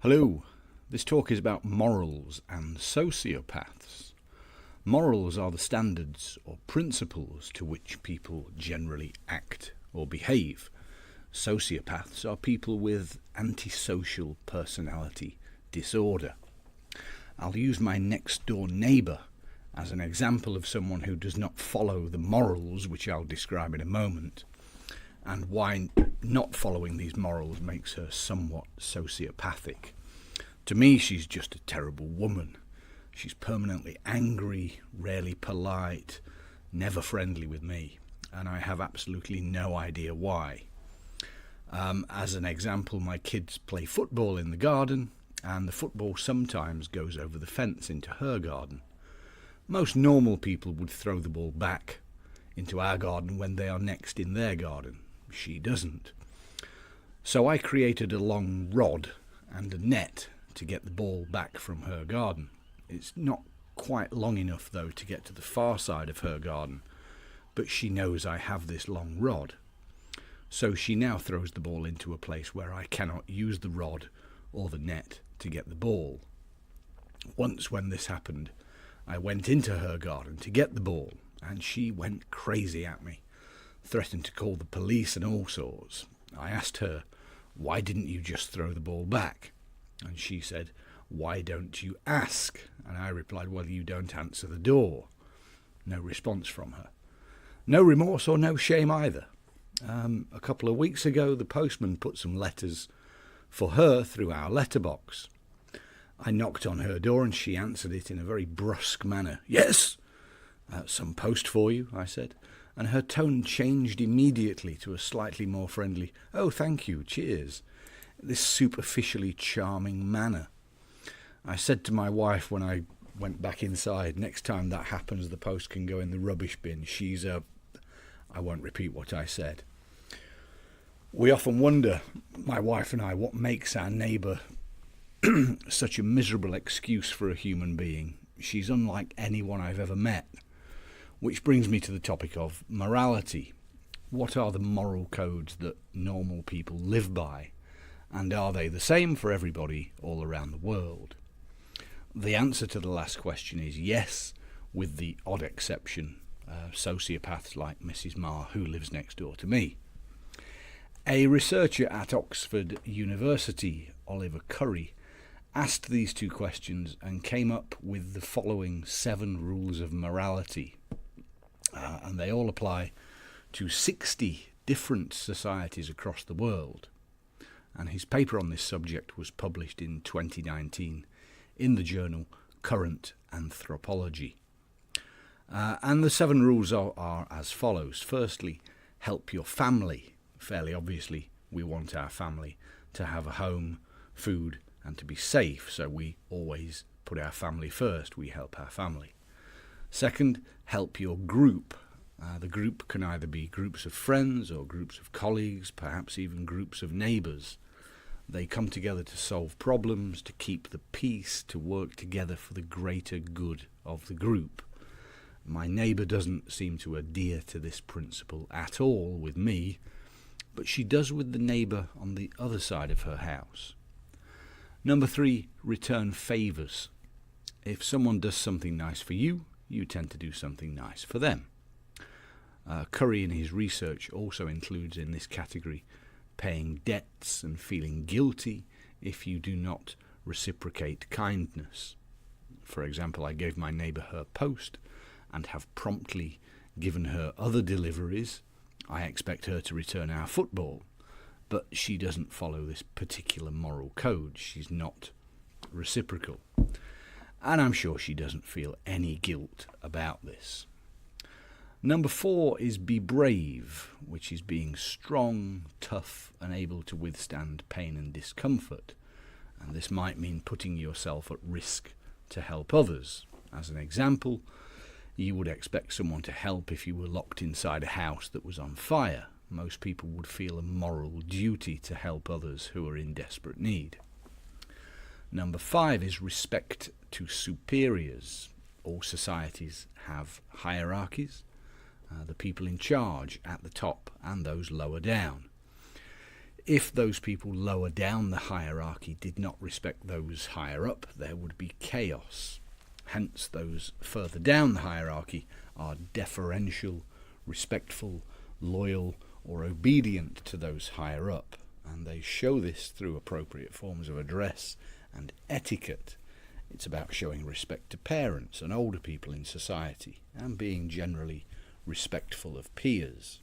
Hello, this talk is about morals and sociopaths. Morals are the standards or principles to which people generally act or behave. Sociopaths are people with antisocial personality disorder. I'll use my next door neighbour as an example of someone who does not follow the morals, which I'll describe in a moment, and why not following these morals makes her somewhat sociopathic. To me, she's just a terrible woman. She's permanently angry, rarely polite, never friendly with me, and I have absolutely no idea why. As an example, my kids play football in the garden, and the football sometimes goes over the fence into her garden. Most normal people would throw the ball back into our garden when they are next in their garden. She doesn't. So I created a long rod and a net to get the ball back from her garden. It's not quite long enough, though, to get to the far side of her garden, but she knows I have this long rod. So she now throws the ball into a place where I cannot use the rod or the net to get the ball. Once when this happened, I went into her garden to get the ball, and she went crazy at me, threatened to call the police and all sorts. I asked her, "Why didn't you just throw the ball back?" And she said, "Why don't you ask?" And I replied, "Well, you don't answer the door." No response from her. No remorse or no shame either. A couple of weeks ago, the postman put some letters for her through our letterbox. I knocked on her door and she answered it in a very brusque manner. "Yes?" "Some post for you," I said, and her tone changed immediately to a slightly more friendly, "Oh, thank you, cheers," this superficially charming manner. I said to my wife when I went back inside, next time that happens, the post can go in the rubbish bin. I won't repeat what I said. We often wonder, my wife and I, what makes our neighbour such a miserable excuse for a human being. She's unlike anyone I've ever met. Which brings me to the topic of morality. What are the moral codes that normal people live by? And are they the same for everybody all around the world? The answer to the last question is yes, with the odd exception, sociopaths like Mrs. Marr, who lives next door to me. A researcher at Oxford University, Oliver Curry, asked these two questions and came up with the following 7 rules of morality. And they all apply to 60 different societies across the world. And his paper on this subject was published in 2019 in the journal Current Anthropology. And the 7 rules are as follows. Firstly, help your family. Fairly obviously, we want our family to have a home, food, and to be safe, so we always put our family first. We help our family. Second, help your group. The group can either be groups of friends or groups of colleagues, perhaps even groups of neighbours. They come together to solve problems, to keep the peace, to work together for the greater good of the group. My neighbour doesn't seem to adhere to this principle at all with me, but she does with the neighbour on the other side of her house. Number 3, return favours. If someone does something nice for you, you tend to do something nice for them. Curry in his research also includes in this category paying debts and feeling guilty if you do not reciprocate kindness. For example, I gave my neighbour her post and have promptly given her other deliveries. I expect her to return our football, but she doesn't follow this particular moral code. She's not reciprocal. And I'm sure she doesn't feel any guilt about this. Number 4 is be brave, which is being strong, tough, and able to withstand pain and discomfort. And this might mean putting yourself at risk to help others. As an example, you would expect someone to help if you were locked inside a house that was on fire. Most people would feel a moral duty to help others who are in desperate need. Number 5 is respect to superiors. All societies have hierarchies. The people in charge at the top and those lower down. If those people lower down the hierarchy did not respect those higher up, there would be chaos. Hence, those further down the hierarchy are deferential, respectful, loyal, or obedient to those higher up, and they show this through appropriate forms of address and etiquette. It's about showing respect to parents and older people in society, and being generally respectful of peers.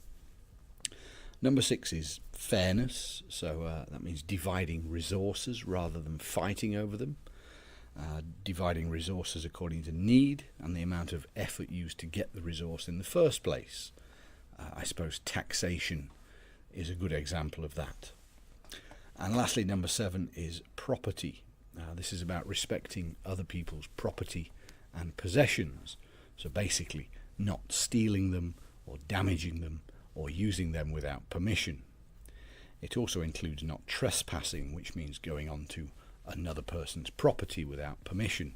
Number 6 is fairness, so that means dividing resources rather than fighting over them. Dividing resources according to need and the amount of effort used to get the resource in the first place. I suppose taxation is a good example of that. And lastly, number 7 is property. This is about respecting other people's property and possessions. So basically, not stealing them or damaging them or using them without permission. It also includes not trespassing, which means going on to another person's property without permission.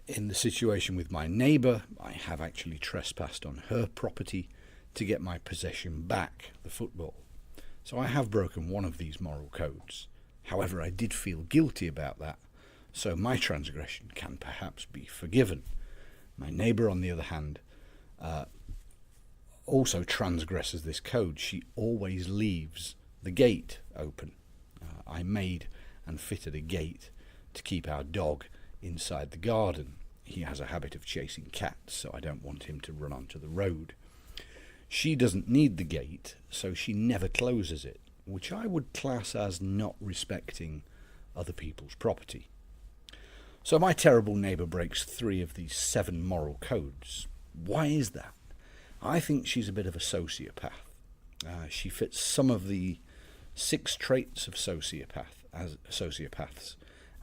In the situation with my neighbour, I have actually trespassed on her property to get my possession back, the football. So I have broken one of these moral codes. However, I did feel guilty about that, so my transgression can perhaps be forgiven. My neighbour, on the other hand, also transgresses this code. She always leaves the gate open. I made and fitted a gate to keep our dog inside the garden. He has a habit of chasing cats, so I don't want him to run onto the road. She doesn't need the gate, so she never closes it, which I would class as not respecting other people's property. So my terrible neighbour breaks 3 of these 7 moral codes. Why is that? I think she's a bit of a sociopath. She fits some of the 6 traits of sociopaths,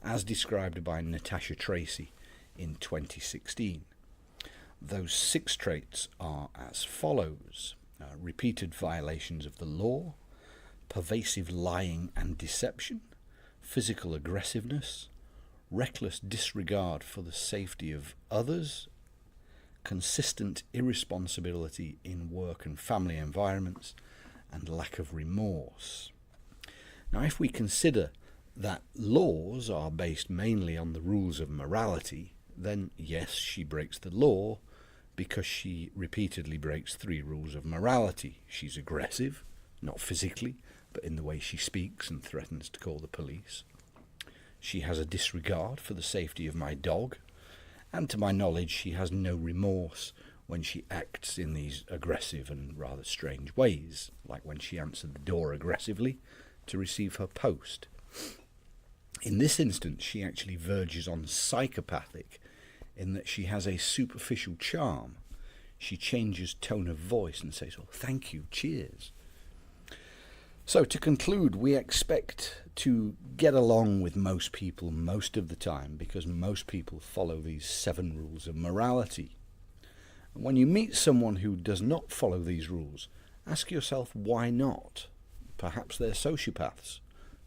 as described by Natasha Tracy in 2016. Those 6 traits are as follows: repeated violations of the law, pervasive lying and deception, physical aggressiveness, reckless disregard for the safety of others, consistent irresponsibility in work and family environments, and lack of remorse. Now, if we consider that laws are based mainly on the rules of morality, then yes, she breaks the law because she repeatedly breaks 3 rules of morality. She's aggressive, not physically, but in the way she speaks and threatens to call the police. She has a disregard for the safety of my dog, and to my knowledge, she has no remorse when she acts in these aggressive and rather strange ways, like when she answered the door aggressively to receive her post. In this instance, she actually verges on psychopathic in that she has a superficial charm. She changes tone of voice and says, "Oh, thank you, cheers." So to conclude, we expect to get along with most people most of the time because most people follow these 7 rules of morality. And when you meet someone who does not follow these rules, ask yourself why not. Perhaps they're sociopaths,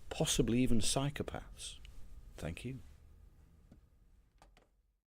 possibly even psychopaths. Thank you.